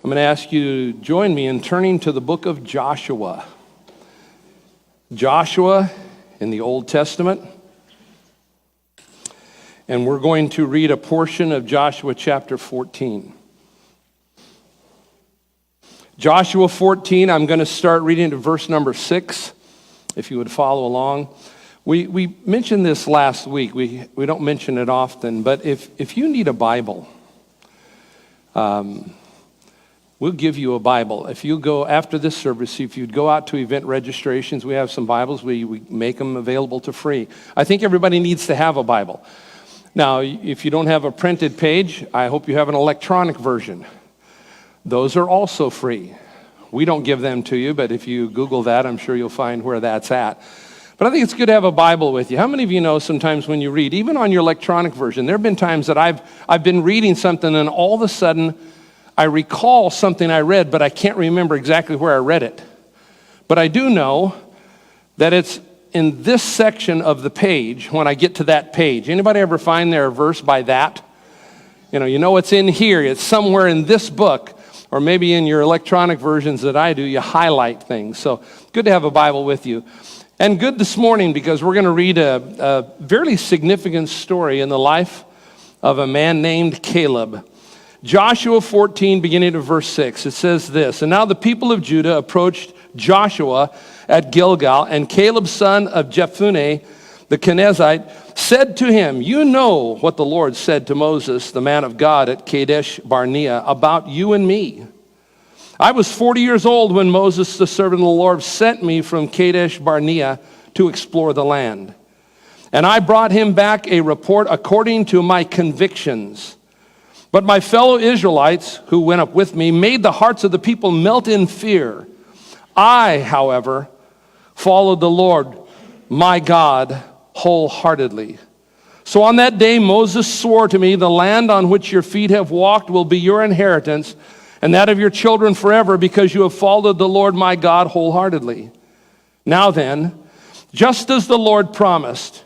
I'm going to ask you to join me in turning to the book of Joshua. Joshua in the Old Testament. And we're going to read a portion of Joshua chapter 14. Joshua 14, I'm going to start reading to verse number 6, if you would follow along. We mentioned this last week. We don't mention it often, but if you need a Bible, we'll give you a Bible. If you go after this service, if you'd go out to event registrations, we have some Bibles. We make them available to free. I think everybody needs to have a Bible. Now, if you don't have a printed page, I hope you have an electronic version. Those are also free. We don't give them to you, but if you Google that, I'm sure you'll find where that's at. But I think it's good to have a Bible with you. How many of you know sometimes when you read, even on your electronic version, there have been times that I've been reading something and all of a sudden I recall something I read, but I can't remember exactly where I read it. But I do know that it's in this section of the page when I get to that page. Anybody ever find their verse by that? You know it's in here. It's somewhere in this book, or maybe in your electronic versions that I do, you highlight things. So good to have a Bible with you. And good this morning because we're going to read a very significant story in the life of a man named Caleb. Joshua 14, beginning of verse 6, it says this, "And now the people of Judah approached Joshua at Gilgal, and Caleb, son of Jephunneh, the Kenizzite, said to him, 'You know what the Lord said to Moses, the man of God, at Kadesh Barnea, about you and me. I was 40 years old when Moses, the servant of the Lord, sent me from Kadesh Barnea to explore the land. And I brought him back a report according to my convictions. But my fellow Israelites who went up with me made the hearts of the people melt in fear. I, however, followed the Lord, my God, wholeheartedly. So on that day Moses swore to me, the land on which your feet have walked will be your inheritance, and that of your children forever, because you have followed the Lord my God wholeheartedly. Now then, just as the Lord promised,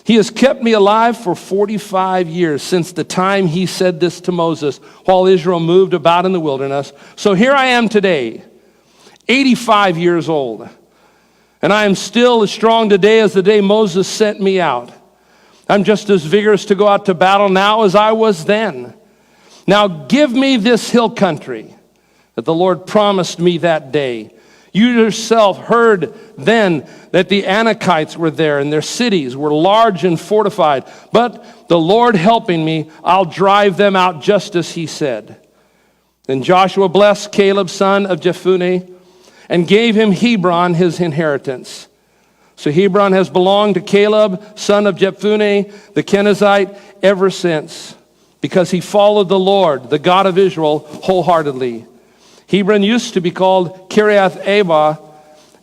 he has kept me alive for 45 years since the time he said this to Moses while Israel moved about in the wilderness. So here I am today, 85 years old, and I am still as strong today as the day Moses sent me out. I'm just as vigorous to go out to battle now as I was then. Now give me this hill country that the Lord promised me that day. You yourself heard then that the Anakites were there, and their cities were large and fortified. But the Lord helping me, I'll drive them out just as he said.' Then Joshua blessed Caleb, son of Jephunneh, and gave him Hebron, his inheritance. So Hebron has belonged to Caleb, son of Jephunneh, the Kenizzite, ever since, because he followed the Lord, the God of Israel, wholeheartedly. Hebron used to be called Kiriath Arba,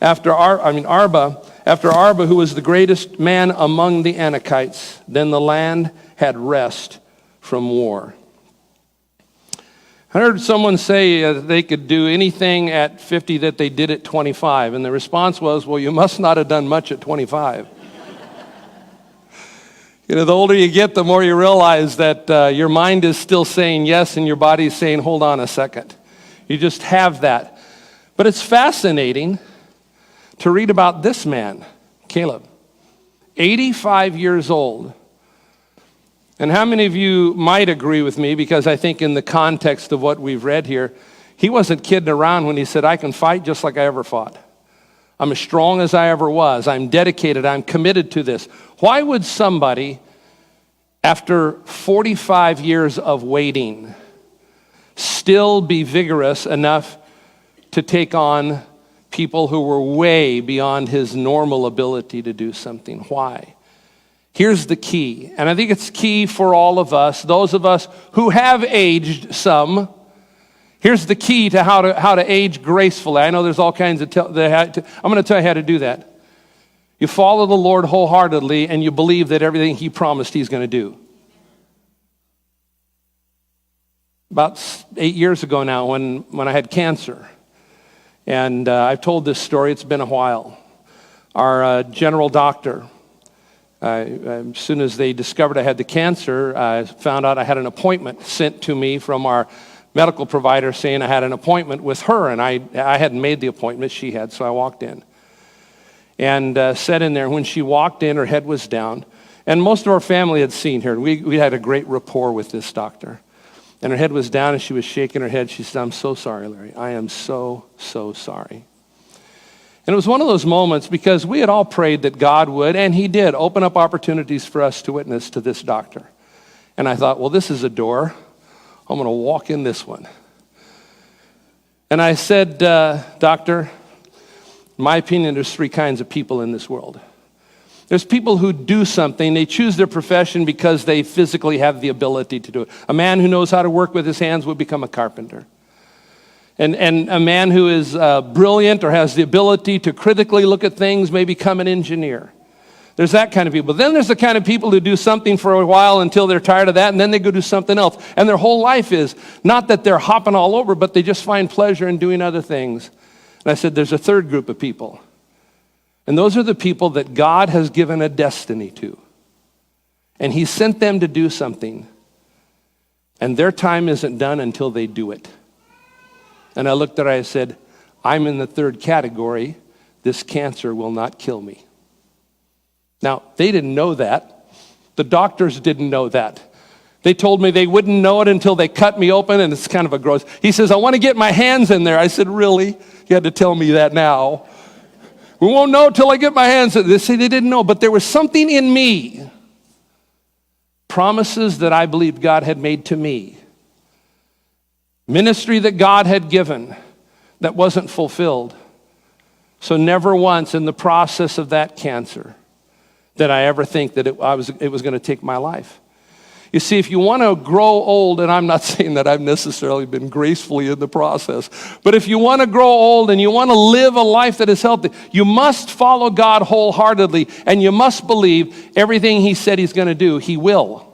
after Arba, who was the greatest man among the Anakites. Then the land had rest from war." I heard someone say they could do anything at 50 that they did at 25. And the response was, well, you must not have done much at 25. The older you get, the more you realize that your mind is still saying yes and your body is saying, hold on a second. You just have that. But it's fascinating to read about this man, Caleb, 85 years old. And how many of you might agree with me, because I think in the context of what we've read here, he wasn't kidding around when he said, I can fight just like I ever fought. I'm as strong as I ever was. I'm dedicated. I'm committed to this. Why would somebody, after 45 years of waiting, still be vigorous enough to take on people who were way beyond his normal ability to do something? Why? Here's the key, and I think it's key for all of us, those of us who have aged some. Here's the key to how to age gracefully. I know there's all kinds of I'm going to tell you how to do that. You follow the Lord wholeheartedly, and you believe that everything he promised he's going to do. About 8 years ago now, when I had cancer, and I've told this story, it's been a while. Our general doctor, as soon as they discovered I had the cancer, I found out I had an appointment sent to me from our medical provider saying I had an appointment with her, and I hadn't made the appointment, she had, so I walked in. And sat in there. When she walked in, her head was down. And most of our family had seen her. We had a great rapport with this doctor. And her head was down, and she was shaking her head. She said, I'm so sorry, Larry. I am so, so sorry. And it was one of those moments because we had all prayed that God would, and he did, open up opportunities for us to witness to this doctor. And I thought, well, this is a door. I'm going to walk in this one. And I said, Doctor, in my opinion, there's three kinds of people in this world. There's people who do something. They choose their profession because they physically have the ability to do it. A man who knows how to work with his hands would become a carpenter. And a man who is brilliant or has the ability to critically look at things may become an engineer. There's that kind of people. Then there's the kind of people who do something for a while until they're tired of that, and then they go do something else. And their whole life is not that they're hopping all over, but they just find pleasure in doing other things. And I said, there's a third group of people. And those are the people that God has given a destiny to. And he sent them to do something. And their time isn't done until they do it. And I looked at her, I said, I'm in the third category. This cancer will not kill me. Now, they didn't know that. The doctors didn't know that. They told me they wouldn't know it until they cut me open, and it's kind of a gross. He says, I want to get my hands in there. I said, really? You had to tell me that now. We won't know till I get my hands in. They say they didn't know, but there was something in me. Promises that I believed God had made to me. Ministry that God had given that wasn't fulfilled. So never once in the process of that cancer did I ever think that it was going to take my life. You see, if you want to grow old, and I'm not saying that I've necessarily been gracefully in the process, but if you want to grow old and you want to live a life that is healthy, you must follow God wholeheartedly, and you must believe everything he said he's going to do, he will.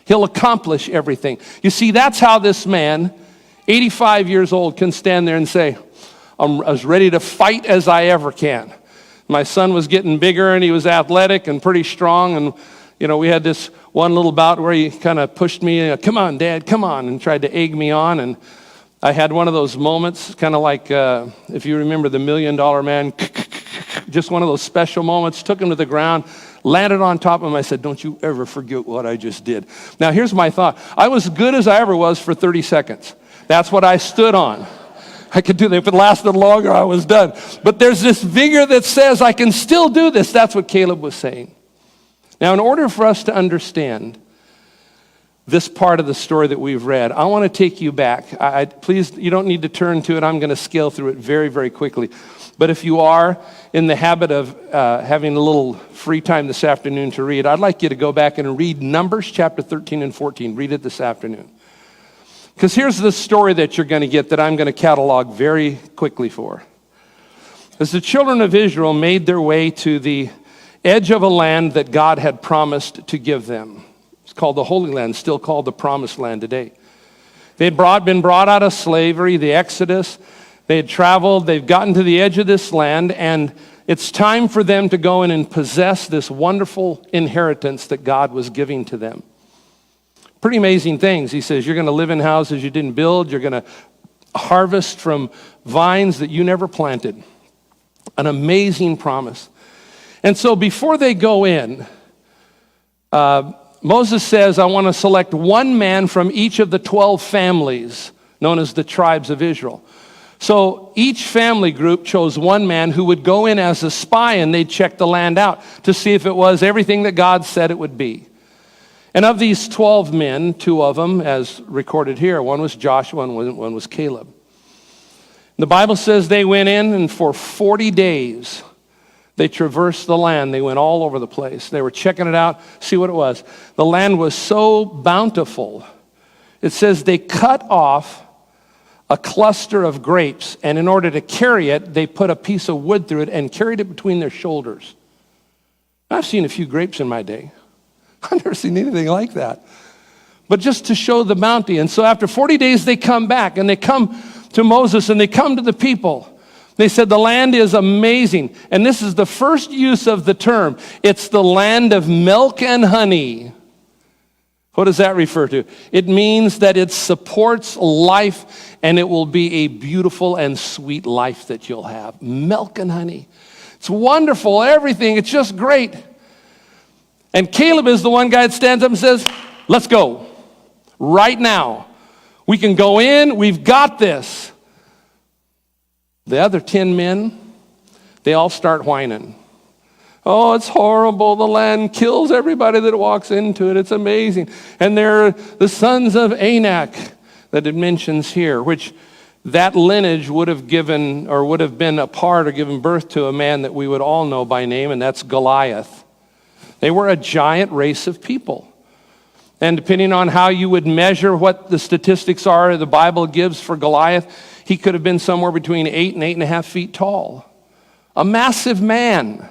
He'll accomplish everything. You see, that's how this man, 85 years old, can stand there and say, I'm as ready to fight as I ever can. My son was getting bigger, and he was athletic and pretty strong, and we had this one little bout where he kind of pushed me, come on, Dad, come on, and tried to egg me on. And I had one of those moments, kind of like, if you remember the $1 Million Man, just one of those special moments, took him to the ground, landed on top of him. I said, don't you ever forget what I just did. Now, here's my thought. I was as good as I ever was for 30 seconds. That's what I stood on. I could do that. If it lasted longer, I was done. But there's this vigor that says, I can still do this. That's what Caleb was saying. Now, in order for us to understand this part of the story that we've read, I want to take you back. Please, you don't need to turn to it. I'm going to scale through it very, very quickly. But if you are in the habit of having a little free time this afternoon to read, I'd like you to go back and read Numbers chapter 13 and 14. Read it this afternoon. Because here's the story that you're going to get that I'm going to catalog very quickly for. As the children of Israel made their way to the edge of a land that God had promised to give them. It's called the Holy Land, still called the Promised Land today. They'd been brought out of slavery, the Exodus. They had traveled, they've gotten to the edge of this land, and it's time for them to go in and possess this wonderful inheritance that God was giving to them. Pretty amazing things. He says, you're going to live in houses you didn't build. You're going to harvest from vines that you never planted. An amazing promise. And so before they go in, Moses says, I want to select one man from each of the 12 families known as the tribes of Israel. So each family group chose one man who would go in as a spy, and they'd check the land out to see if it was everything that God said it would be. And of these 12 men, 2 of them, as recorded here, one was Joshua and one was Caleb. The Bible says they went in, and for 40 days, they traversed the land. They went all over the place. They were checking it out, see what it was. The land was so bountiful. It says they cut off a cluster of grapes, and in order to carry it, they put a piece of wood through it and carried it between their shoulders. I've seen a few grapes in my day. I've never seen anything like that. But just to show the bounty. And so after 40 days, they come back, and they come to Moses, and they come to the people. They said, the land is amazing. And this is the first use of the term. It's the land of milk and honey. What does that refer to? It means that it supports life, and it will be a beautiful and sweet life that you'll have. Milk and honey. It's wonderful, everything. It's just great. And Caleb is the one guy that stands up and says, let's go. Right now. We can go in. We've got this. The other 10 men, they all start whining. Oh, it's horrible. The land kills everybody that walks into it. It's amazing. And they're the sons of Anak that it mentions here, which that lineage would have given or would have been a part or given birth to a man that we would all know by name, and that's Goliath. They were a giant race of people. And depending on how you would measure what the statistics are the Bible gives for Goliath, he could have been somewhere between 8 and 8.5 feet tall. A massive man.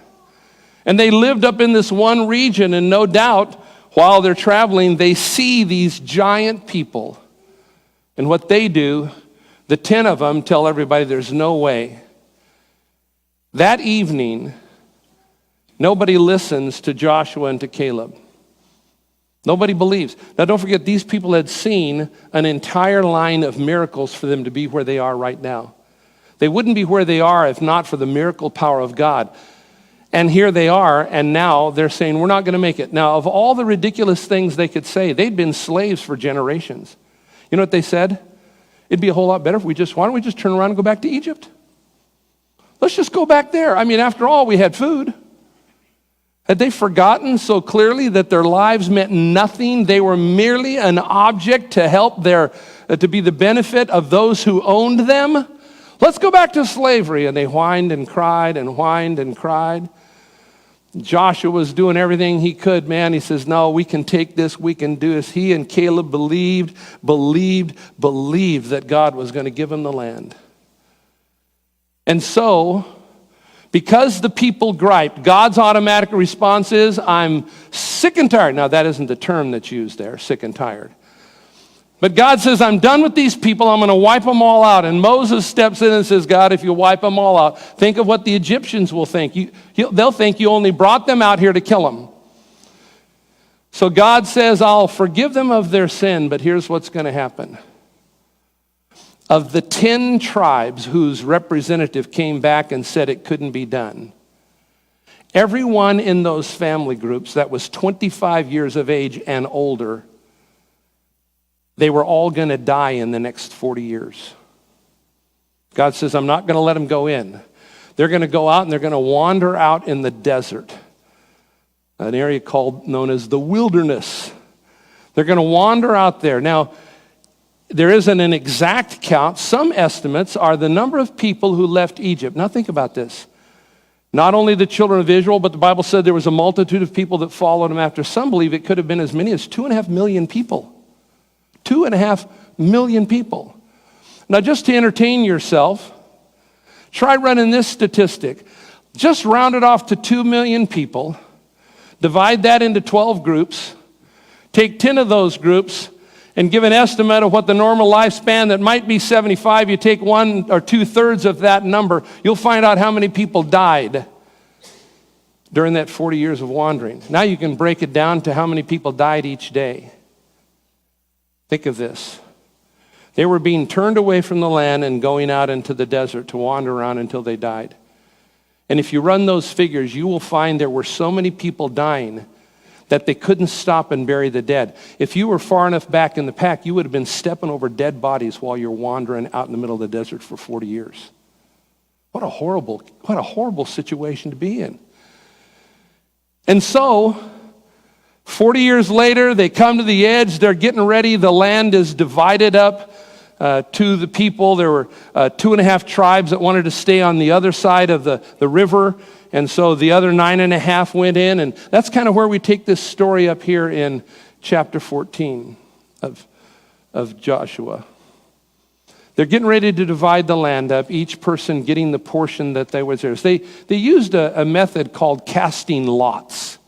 And they lived up in this one region, and no doubt, while they're traveling, they see these giant people. And what they do, the 10 of them tell everybody there's no way. That evening, nobody listens to Joshua and to Caleb. Nobody believes. Now don't forget, these people had seen an entire line of miracles for them to be where they are right now. They wouldn't be where they are if not for the miracle power of God. And here they are, and now they're saying, we're not going to make it. Now, of all the ridiculous things they could say, they'd been slaves for generations. You know what they said? It'd be a whole lot better if why don't we just turn around and go back to Egypt? Let's just go back there. I mean, after all, we had food. Had they forgotten so clearly that their lives meant nothing? They were merely an object to help to be the benefit of those who owned them? Let's go back to slavery. And they whined and cried and whined and cried. Joshua was doing everything he could, man. He says, no, we can take this, we can do this. He and Caleb believed that God was going to give them the land. And so, because the people griped, God's automatic response is, I'm sick and tired. Now, that isn't the term that's used there, sick and tired. But God says, I'm done with these people. I'm going to wipe them all out. And Moses steps in and says, God, if you wipe them all out, think of what the Egyptians will think. They'll think you only brought them out here to kill them. So God says, I'll forgive them of their sin, but here's what's going to happen. Of the 10 tribes whose representative came back and said it couldn't be done, everyone in those family groups that was 25 years of age and older, they were all going to die in the next 40 years. God says, I'm not going to let them go in. They're going to go out and they're going to wander out in the desert, an area known as the wilderness. They're going to wander out there. Now, there isn't an exact count. Some estimates are the number of people who left Egypt. Now think about this. Not only the children of Israel, but the Bible said there was a multitude of people that followed them after. Some believe it could have been as many as 2.5 million people. 2.5 million people. Now, just to entertain yourself, try running this statistic. Just round it off to 2 million people. Divide that into 12 groups. Take 10 of those groups and give an estimate of what the normal lifespan that might be 75. You take 1 or 2/3 of that number. You'll find out how many people died during that 40 years of wandering. Now you can break it down to how many people died each day. Think of this. They were being turned away from the land and going out into the desert to wander around until they died. And if you run those figures, you will find there were so many people dying that they couldn't stop and bury the dead. If you were far enough back in the pack, you would have been stepping over dead bodies while you're wandering out in the middle of the desert for 40 years. What a horrible situation to be in. And so, 40 years later, they come to the edge. They're getting ready. The land is divided up to the people. There were 2.5 tribes that wanted to stay on the other side of the river. And so the other 9.5 went in. And that's kind of where we take this story up here in chapter 14 of Joshua. They're getting ready to divide the land up, each person getting the portion that was theirs. They used a method called casting lots.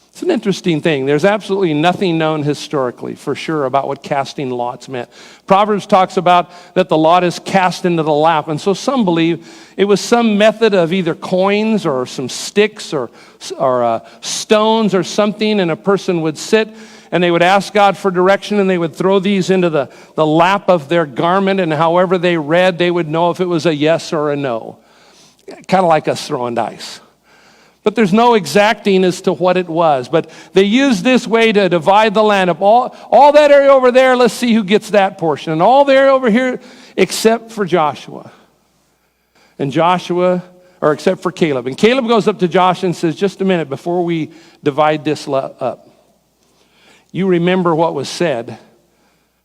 It's an interesting thing. There's absolutely nothing known historically for sure about what casting lots meant. Proverbs talks about that the lot is cast into the lap. And so some believe it was some method of either coins or some sticks or stones or something, and a person would sit and they would ask God for direction, and they would throw these into the lap of their garment, and however they read, they would know if it was a yes or a no. Kind of like us throwing dice. But there's no exacting as to what it was. But they used this way to divide the land up. All that area over there, let's see who gets that portion. And all the area over here, except for Joshua. And except for Caleb. And Caleb goes up to Joshua and says, just a minute, before we divide this up. You remember what was said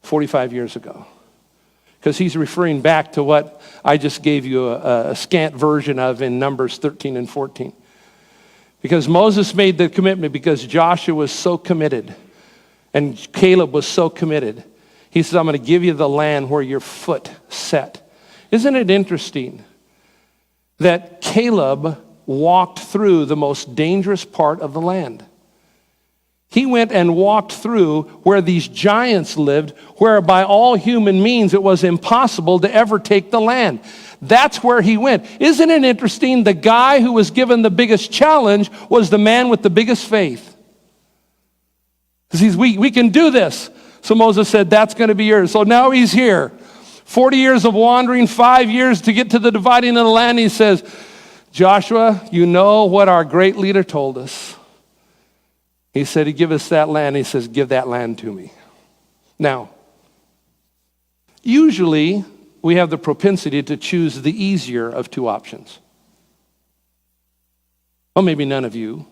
45 years ago. Because he's referring back to what I just gave you a scant version of in Numbers 13 and 14. Because Moses made the commitment because Joshua was so committed and Caleb was so committed. He says, I'm going to give you the land where your foot set. Isn't it interesting that Caleb walked through the most dangerous part of the land? He went and walked through where these giants lived, where by all human means it was impossible to ever take the land. That's where he went. Isn't it interesting? The guy who was given the biggest challenge was the man with the biggest faith. Because we can do this. So Moses said, that's going to be yours. So now he's here. 40 years of wandering, 5 years to get to the dividing of the land. He says, Joshua, you know what our great leader told us. He said he'd give us that land. He says, give that land to me. Now, usually we have the propensity to choose the easier of two options. Well, maybe none of you.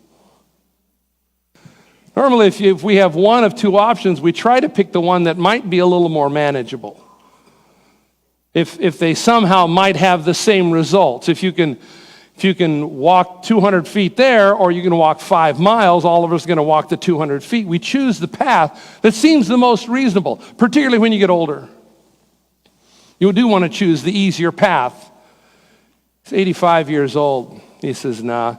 Normally, if we have one of two options, we try to pick the one that might be a little more manageable. If they somehow might have the same results. If you can walk 200 feet there, or you can walk 5 miles, all of us are going to walk the 200 feet. We choose the path that seems the most reasonable, particularly when you get older. You do want to choose the easier path. He's 85 years old. He says, nah.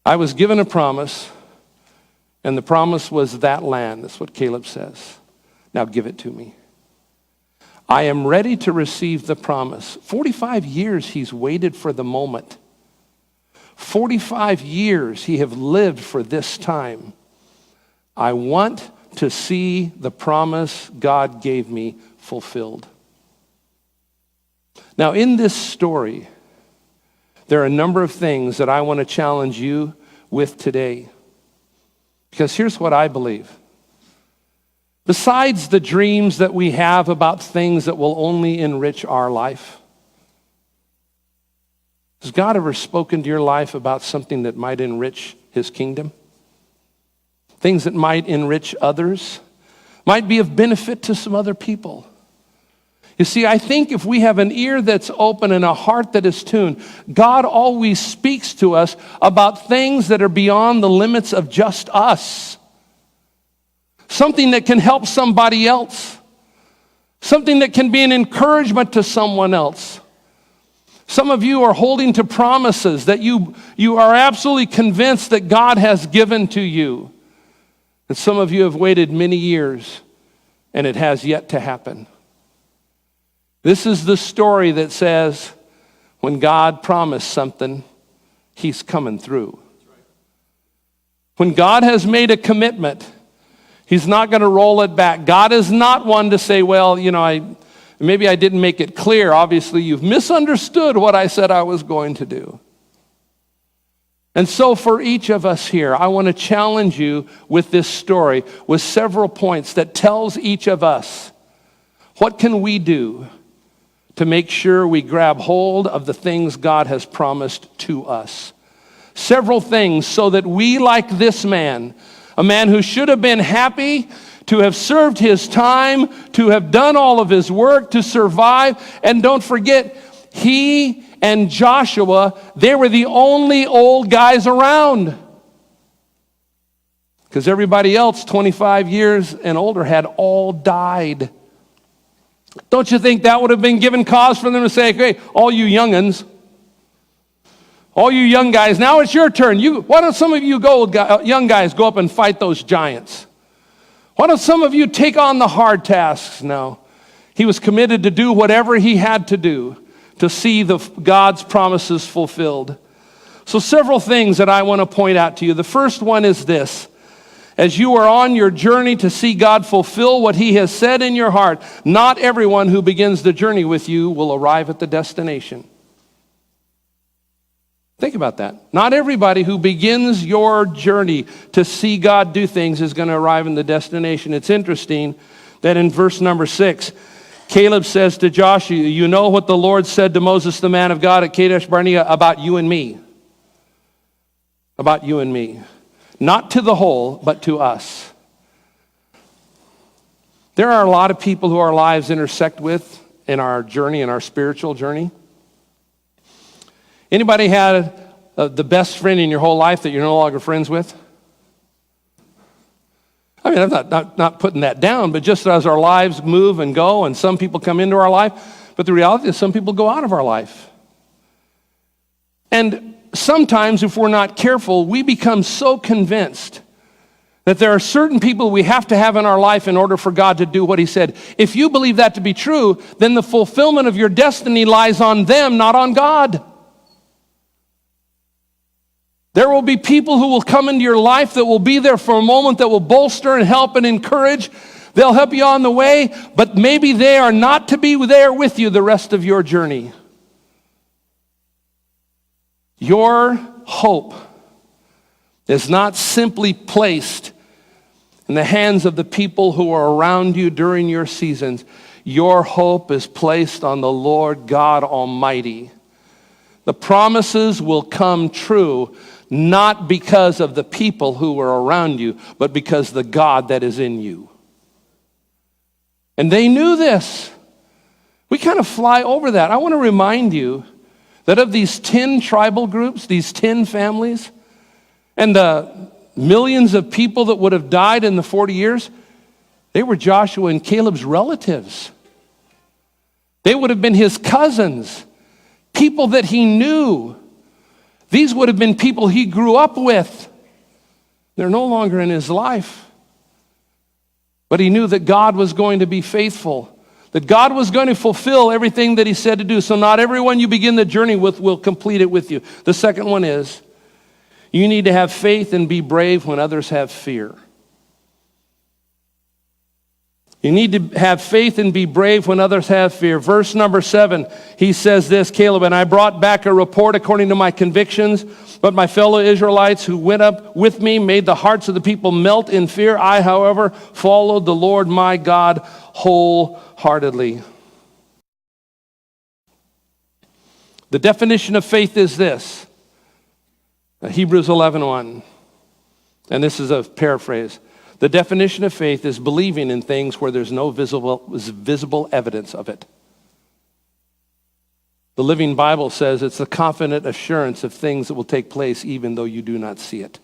I was given a promise, and the promise was that land. That's what Caleb says. Now give it to me. I am ready to receive the promise. 45 years he's waited for the moment. 45 years he have lived for this time. I want to see the promise God gave me fulfilled. Now, in this story, there are a number of things that I want to challenge you with today. Because here's what I believe. Besides the dreams that we have about things that will only enrich our life, has God ever spoken to your life about something that might enrich his kingdom? Things that might enrich others, might be of benefit to some other people. You see, I think if we have an ear that's open and a heart that is tuned, God always speaks to us about things that are beyond the limits of just us. Something that can help somebody else. Something that can be an encouragement to someone else. Some of you are holding to promises that you are absolutely convinced that God has given to you. And some of you have waited many years, and it has yet to happen. This is the story that says when God promised something, he's coming through. When God has made a commitment, he's not going to roll it back. God is not one to say, well, maybe I didn't make it clear. Obviously, you've misunderstood what I said I was going to do. And so for each of us here, I want to challenge you with this story with several points that tells each of us, what can we do to make sure we grab hold of the things God has promised to us? Several things so that we, like this man, a man who should have been happy to have served his time, to have done all of his work, to survive. And don't forget, he and Joshua, they were the only old guys around. Because everybody else, 25 years and older, had all died. Don't you think that would have been given cause for them to say, hey, all you young'uns, all you young guys, now it's your turn. Why don't some of you young guys go up and fight those giants? Why don't some of you take on the hard tasks? No. He was committed to do whatever he had to do to see God's promises fulfilled. So several things that I want to point out to you. The first one is this. As you are on your journey to see God fulfill what he has said in your heart, not everyone who begins the journey with you will arrive at the destination. Think about that. Not everybody who begins your journey to see God do things is going to arrive in the destination. It's interesting that in verse number 6, Caleb says to Joshua, you know what the Lord said to Moses, the man of God at Kadesh Barnea, about you and me. About you and me. Not to the whole, but to us. There are a lot of people who our lives intersect with in our journey, in our spiritual journey. Anybody had the best friend in your whole life that you're no longer friends with? I mean, I'm not putting that down, but just as our lives move and go, and some people come into our life, but the reality is some people go out of our life. And sometimes, if we're not careful, we become so convinced that there are certain people we have to have in our life in order for God to do what he said. If you believe that to be true, then the fulfillment of your destiny lies on them, not on God. There will be people who will come into your life that will be there for a moment, that will bolster and help and encourage. They'll help you on the way, but maybe they are not to be there with you the rest of your journey. Your hope is not simply placed in the hands of the people who are around you during your seasons. Your hope is placed on the Lord God Almighty. The promises will come true, not because of the people who are around you, but because of the God that is in you. And they knew this. We kind of fly over that. I want to remind you that of these 10 tribal groups, these 10 families, and the millions of people that would have died in the 40 years, they were Joshua and Caleb's relatives. They would have been his cousins, people that he knew. These would have been people he grew up with. They're no longer in his life. But he knew that God was going to be faithful, that God was going to fulfill everything that he said to do. So not everyone you begin the journey with will complete it with you. The second one is, you need to have faith and be brave when others have fear. You need to have faith and be brave when others have fear. Verse number 7, he says this, Caleb, and I brought back a report according to my convictions, but my fellow Israelites who went up with me made the hearts of the people melt in fear. I, however, followed the Lord my God wholeheartedly. The definition of faith is this, Hebrews 11:1, and this is a paraphrase. The definition of faith is believing in things where there's no visible evidence of it. The Living Bible says it's the confident assurance of things that will take place even though you do not see it.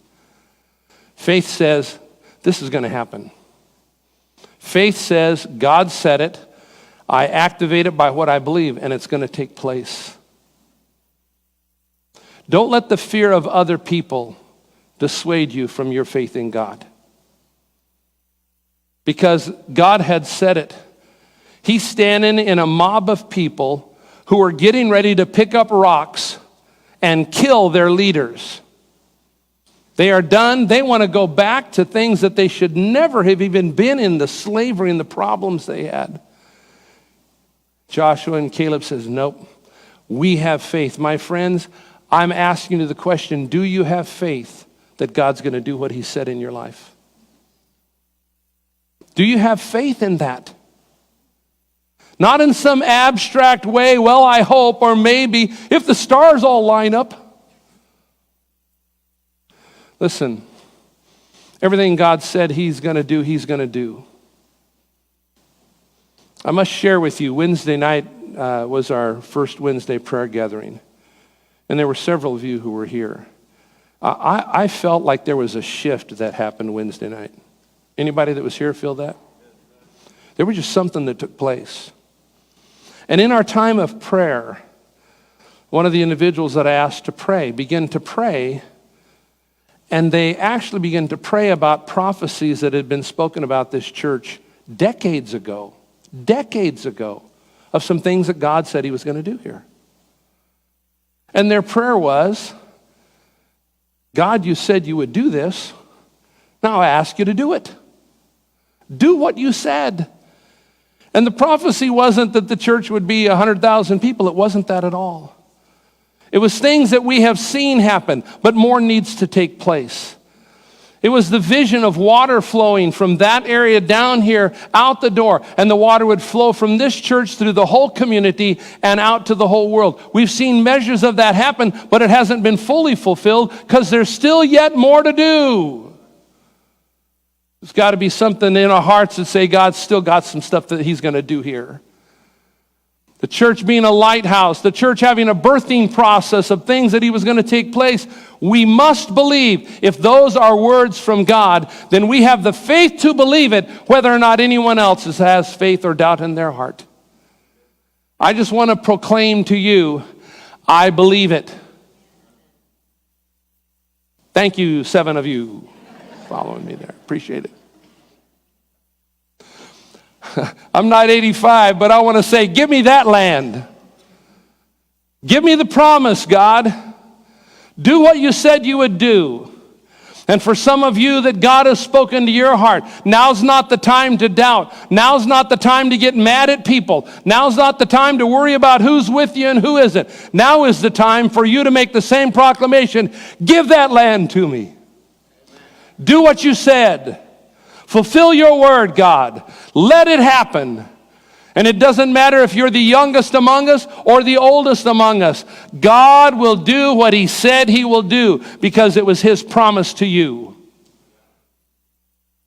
Faith says this is going to happen. Faith says God said it, I activate it by what I believe, and it's going to take place. Don't let the fear of other people dissuade you from your faith in God. Because God had said it. He's standing in a mob of people who are getting ready to pick up rocks and kill their leaders. They are done. They want to go back to things that they should never have even been in, the slavery and the problems they had. Joshua and Caleb says, nope, we have faith. My friends, I'm asking you the question, do you have faith that God's going to do what he said in your life? Do you have faith in that? Not in some abstract way, well, I hope, or maybe, if the stars all line up. Listen, everything God said he's going to do, he's going to do. I must share with you, Wednesday night was our first Wednesday prayer gathering. And there were several of you who were here. I felt like there was a shift that happened Wednesday night. Anybody that was here feel that? There was just something that took place. And in our time of prayer, one of the individuals that I asked to pray began to pray, and they actually began to pray about prophecies that had been spoken about this church decades ago, of some things that God said he was going to do here. And their prayer was, God, you said you would do this. Now I ask you to do it. Do what you said. And the prophecy wasn't that the church would be 100,000 people. It wasn't that at all. It was things that we have seen happen, but more needs to take place. It was the vision of water flowing from that area down here out the door, and the water would flow from this church through the whole community and out to the whole world. We've seen measures of that happen, but it hasn't been fully fulfilled because there's still yet more to do. There's got to be something in our hearts that say God's still got some stuff that he's going to do here. The church being a lighthouse, the church having a birthing process of things that he was going to take place. We must believe if those are words from God, then we have the faith to believe it, whether or not anyone else has faith or doubt in their heart. I just want to proclaim to you, I believe it. Thank you, 7 of you following me there. Appreciate it. I'm not 85, but I want to say, give me that land. Give me the promise, God. Do what you said you would do. And for some of you that God has spoken to your heart, now's not the time to doubt. Now's not the time to get mad at people. Now's not the time to worry about who's with you and who isn't. Now is the time for you to make the same proclamation. Give that land to me. Do what you said. Fulfill your word, God. Let it happen. And it doesn't matter if you're the youngest among us or the oldest among us. God will do what he said he will do because it was his promise to you.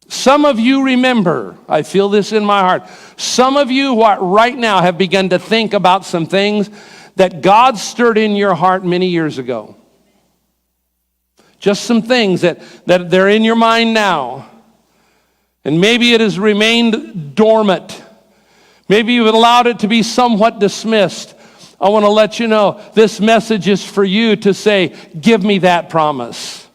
Some of you remember, I feel this in my heart, some of you right now have begun to think about some things that God stirred in your heart many years ago. Just some things that they're in your mind now. And maybe it has remained dormant. Maybe you've allowed it to be somewhat dismissed. I want to let you know, this message is for you to say, give me that promise.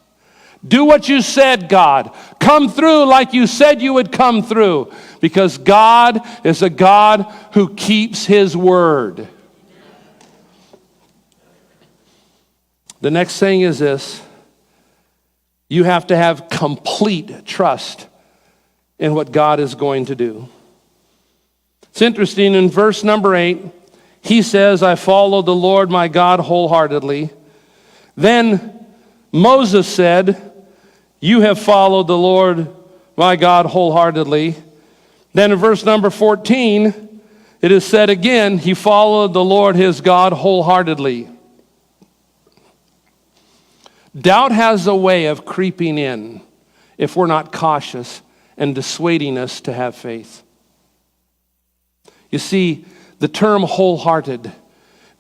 Do what you said, God. Come through like you said you would come through. Because God is a God who keeps his word. The next thing is this. You have to have complete trust in what God is going to do. It's interesting, in verse number 8, he says, I followed the Lord my God wholeheartedly. Then Moses said, you have followed the Lord my God wholeheartedly. Then in verse number 14, it is said again, he followed the Lord his God wholeheartedly. Doubt has a way of creeping in if we're not cautious and dissuading us to have faith. You see, the term wholehearted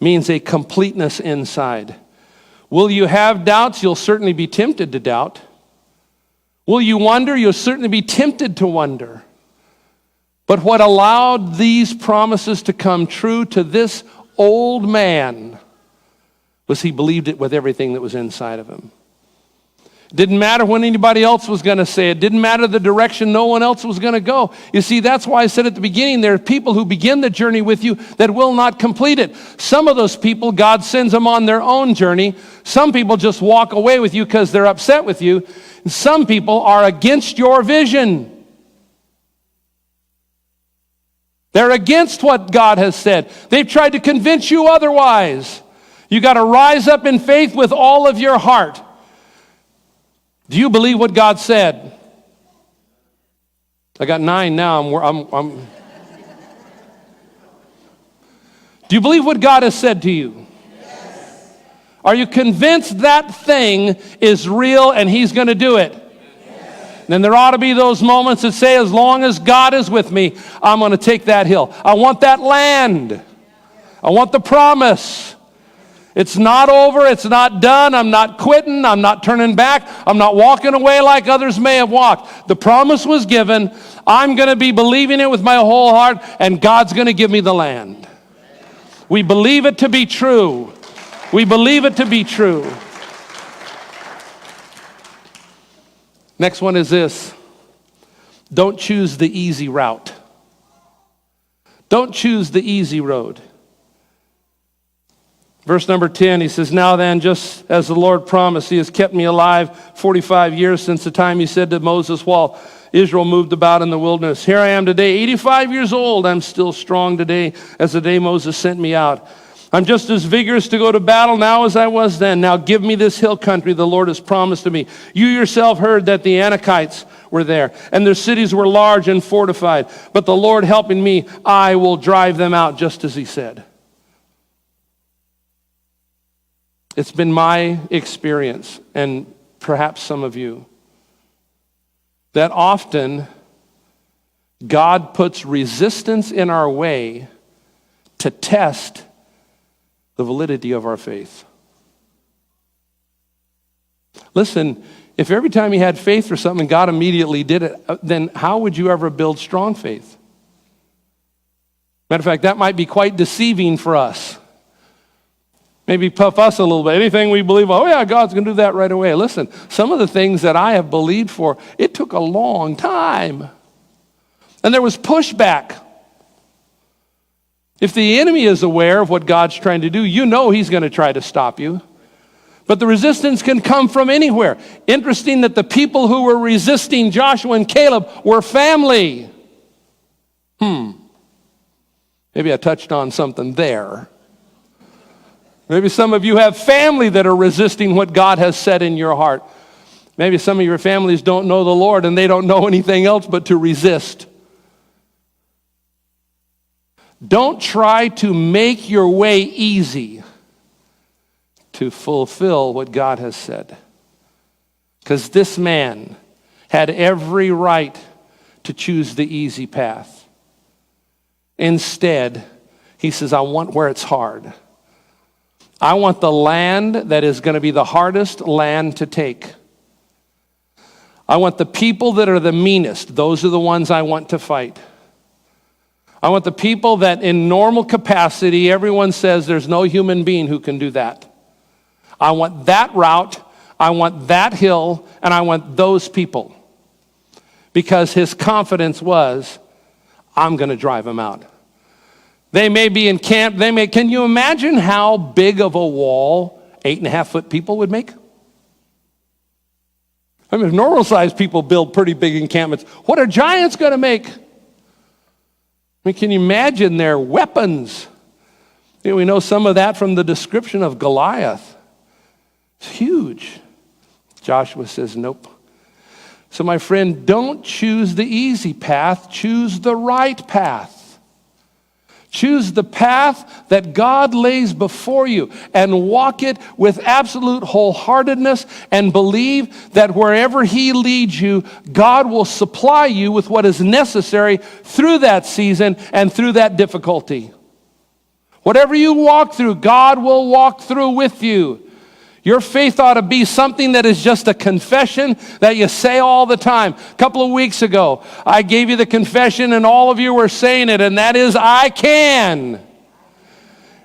means a completeness inside. Will you have doubts? You'll certainly be tempted to doubt. Will you wonder? You'll certainly be tempted to wonder. But what allowed these promises to come true to this old man was he believed it with everything that was inside of him. Didn't matter when anybody else was going to say it. Didn't matter the direction no one else was going to go. You see, that's why I said at the beginning, there are people who begin the journey with you that will not complete it. Some of those people, God sends them on their own journey. Some people just walk away with you because they're upset with you. And some people are against your vision. They're against what God has said. They've tried to convince you otherwise. You got to rise up in faith with all of your heart. Do you believe what God said? I got 9 now. Do you believe what God has said to you? Yes. Are you convinced that thing is real and he's going to do it? Yes. Then there ought to be those moments that say, as long as God is with me, I'm going to take that hill. I want that land. I want the promise. It's not over. It's not done. I'm not quitting. I'm not turning back. I'm not walking away like others may have walked. The promise was given. I'm going to be believing it with my whole heart, and God's going to give me the land. We believe it to be true. We believe it to be true. Next one is this. Don't choose the easy route. Don't choose the easy road. Verse number 10, he says, now then, just as the Lord promised, he has kept me alive 45 years since the time he said to Moses while Israel moved about in the wilderness. Here I am today, 85 years old. I'm still strong today as the day Moses sent me out. I'm just as vigorous to go to battle now as I was then. Now give me this hill country the Lord has promised to me. You yourself heard that the Anakites were there, and their cities were large and fortified. But the Lord helping me, I will drive them out just as he said. It's been my experience, and perhaps some of you, that often God puts resistance in our way to test the validity of our faith. Listen, if every time you had faith for something, God immediately did it, then how would you ever build strong faith? Matter of fact, that might be quite deceiving for us. Maybe puff us a little bit. Anything we believe, oh yeah, God's going to do that right away. Listen, some of the things that I have believed for, it took a long time. And there was pushback. If the enemy is aware of what God's trying to do, you know he's going to try to stop you. But the resistance can come from anywhere. Interesting that the people who were resisting Joshua and Caleb were family. Maybe I touched on something there. Maybe some of you have family that are resisting what God has said in your heart. Maybe some of your families don't know the Lord and they don't know anything else but to resist. Don't try to make your way easy to fulfill what God has said. Because this man had every right to choose the easy path. Instead, he says, I want where it's hard. I want the land that is going to be the hardest land to take. I want the people that are the meanest. Those are the ones I want to fight. I want the people that in normal capacity, everyone says there's no human being who can do that. I want that route, I want that hill, and I want those people. Because his confidence was, I'm going to drive them out. They may be in camp, can you imagine how big of a wall 8.5-foot people would make? I mean, normal sized people build pretty big encampments. What are giants going to make? I mean, can you imagine their weapons? You know, we know some of that from the description of Goliath. It's huge. Joshua says, nope. So my friend, don't choose the easy path, choose the right path. Choose the path that God lays before you and walk it with absolute wholeheartedness and believe that wherever he leads you, God will supply you with what is necessary through that season and through that difficulty. Whatever you walk through, God will walk through with you. Your faith ought to be something that is just a confession that you say all the time. A couple of weeks ago, I gave you the confession and all of you were saying it, and that is, I can.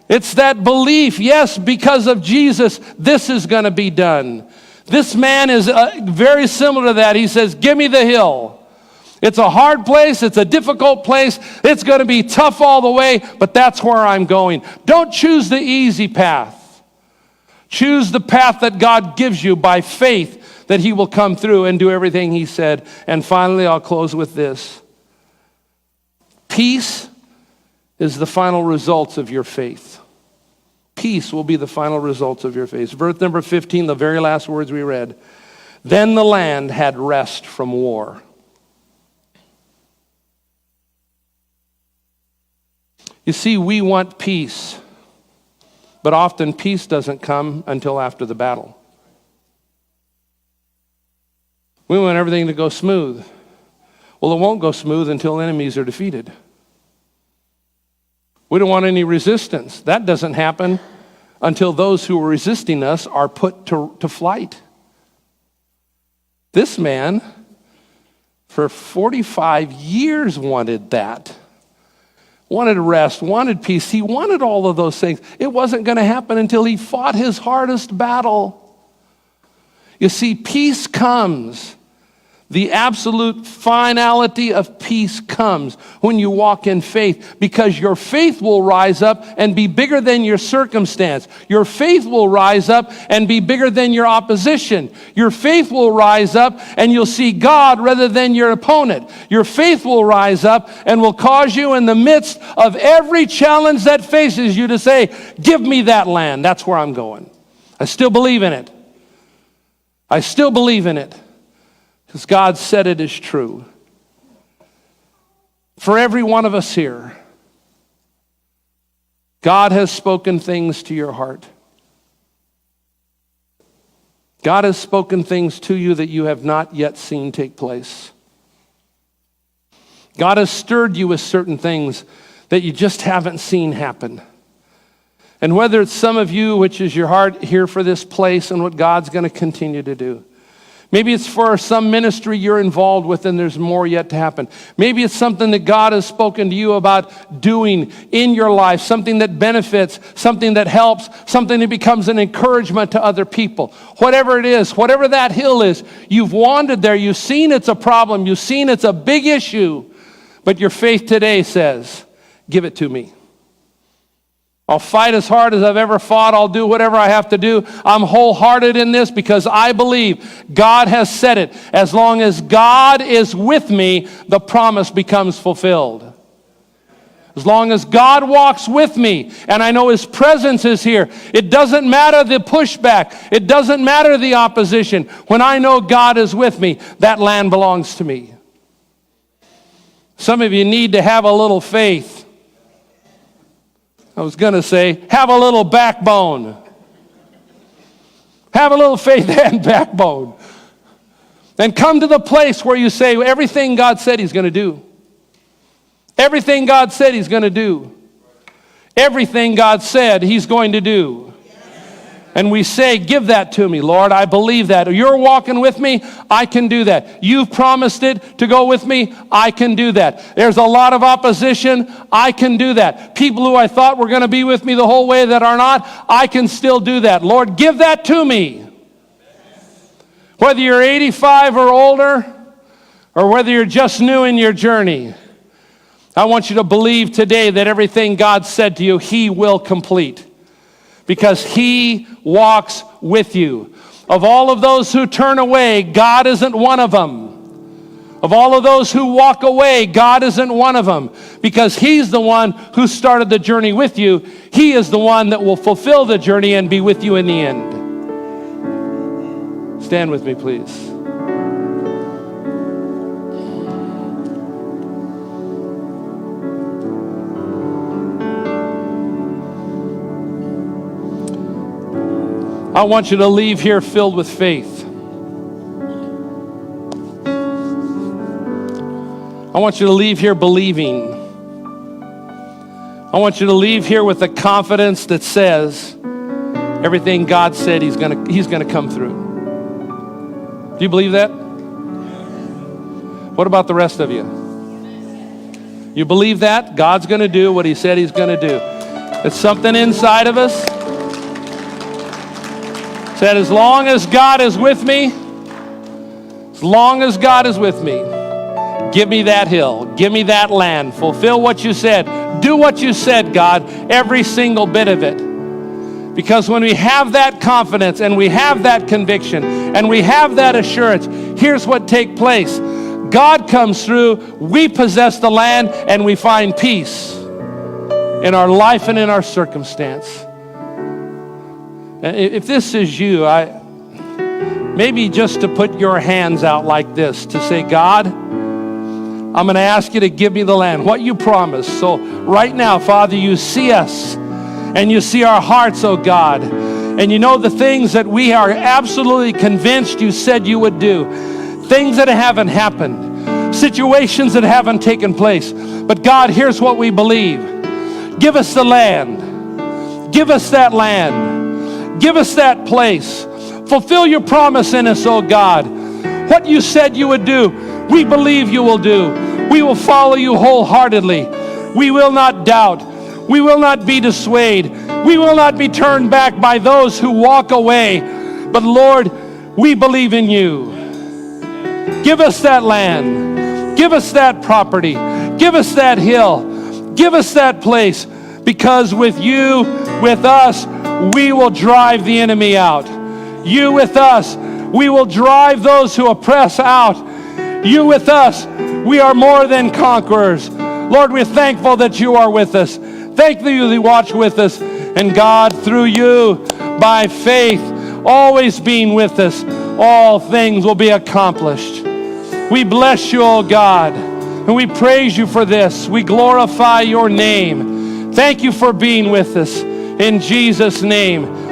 It's that belief, yes, because of Jesus, this is going to be done. This man is very similar to that. He says, give me the hill. It's a hard place. It's a difficult place. It's going to be tough all the way, but that's where I'm going. Don't choose the easy path. Choose the path that God gives you by faith that he will come through and do everything he said. And finally, I'll close with this. Peace is the final results of your faith. Peace will be the final results of your faith. Verse number 15, the very last words we read. Then the land had rest from war. You see, we want peace. But often peace doesn't come until after the battle. We want everything to go smooth. Well, it won't go smooth until enemies are defeated. We don't want any resistance. That doesn't happen until those who are resisting us are put to flight. This man, for 45 years, wanted that. Wanted rest, wanted peace. He wanted all of those things. It wasn't going to happen until he fought his hardest battle. You see, peace comes The absolute finality of peace comes when you walk in faith, because your faith will rise up and be bigger than your circumstance. Your faith will rise up and be bigger than your opposition. Your faith will rise up and you'll see God rather than your opponent. Your faith will rise up and will cause you in the midst of every challenge that faces you to say, give me that land. That's where I'm going. I still believe in it. I still believe in it. Because God said it is true. For every one of us here, God has spoken things to your heart. God has spoken things to you that you have not yet seen take place. God has stirred you with certain things that you just haven't seen happen. And whether it's some of you, which is your heart here for this place and what God's going to continue to do. Maybe it's for some ministry you're involved with and there's more yet to happen. Maybe it's something that God has spoken to you about doing in your life, something that benefits, something that helps, something that becomes an encouragement to other people. Whatever it is, whatever that hill is, you've wandered there, you've seen it's a problem, you've seen it's a big issue, but your faith today says, give it to me. I'll fight as hard as I've ever fought. I'll do whatever I have to do. I'm wholehearted in this because I believe God has said it. As long as God is with me, the promise becomes fulfilled. As long as God walks with me and I know His presence is here, it doesn't matter the pushback. It doesn't matter the opposition. When I know God is with me, that land belongs to me. Some of you need to have a little faith. I was going to say, have a little backbone. Have a little faith and backbone. And come to the place where you say, everything God said He's going to do. Everything God said He's going to do. Everything God said He's going to do. And we say, give that to me, Lord. I believe that. You're walking with me. I can do that. You've promised it to go with me. I can do that. There's a lot of opposition. I can do that. People who I thought were going to be with me the whole way that are not, I can still do that. Lord, give that to me. Whether you're 85 or older, or whether you're just new in your journey, I want you to believe today that everything God said to you, He will complete. Because He walks with you. Of all of those who turn away, God isn't one of them. Of all of those who walk away, God isn't one of them. Because He's the one who started the journey with you. He is the one that will fulfill the journey and be with you in the end. Stand with me, please. I want you to leave here filled with faith. I want you to leave here believing. I want you to leave here with a confidence that says everything God said He's gonna come through. Do you believe that? What about the rest of you? You believe that? God's gonna do what He said He's gonna do. It's something inside of us that as long as God is with me, as long as God is with me, give me that hill, give me that land, fulfill what you said, do what you said, God, every single bit of it. Because when we have that confidence and we have that conviction and we have that assurance, here's what takes place. God comes through, we possess the land, and we find peace in our life and in our circumstance. If this is you, maybe just to put your hands out like this, to say, God, I'm going to ask you to give me the land, what you promised. So right now, Father, you see us and you see our hearts, oh God. And you know the things that we are absolutely convinced you said you would do. Things that haven't happened. Situations that haven't taken place. But God, here's what we believe. Give us the land. Give us that land. Give us that place. Fulfill your promise in us, oh God. What you said you would do, we believe you will do. We will follow you wholeheartedly. We will not doubt. We will not be dissuaded. We will not be turned back by those who walk away. But Lord, we believe in you. Give us that land. Give us that property. Give us that hill. Give us that place. Because with you, with us, we will drive the enemy out. You with us, we will drive those who oppress out. You with us, we are more than conquerors. Lord, we're thankful that you are with us. Thank you that you watch with us. And God, through you, by faith, always being with us, all things will be accomplished. We bless you, oh God, and we praise you for this. We glorify your name. Thank you for being with us. In Jesus' name.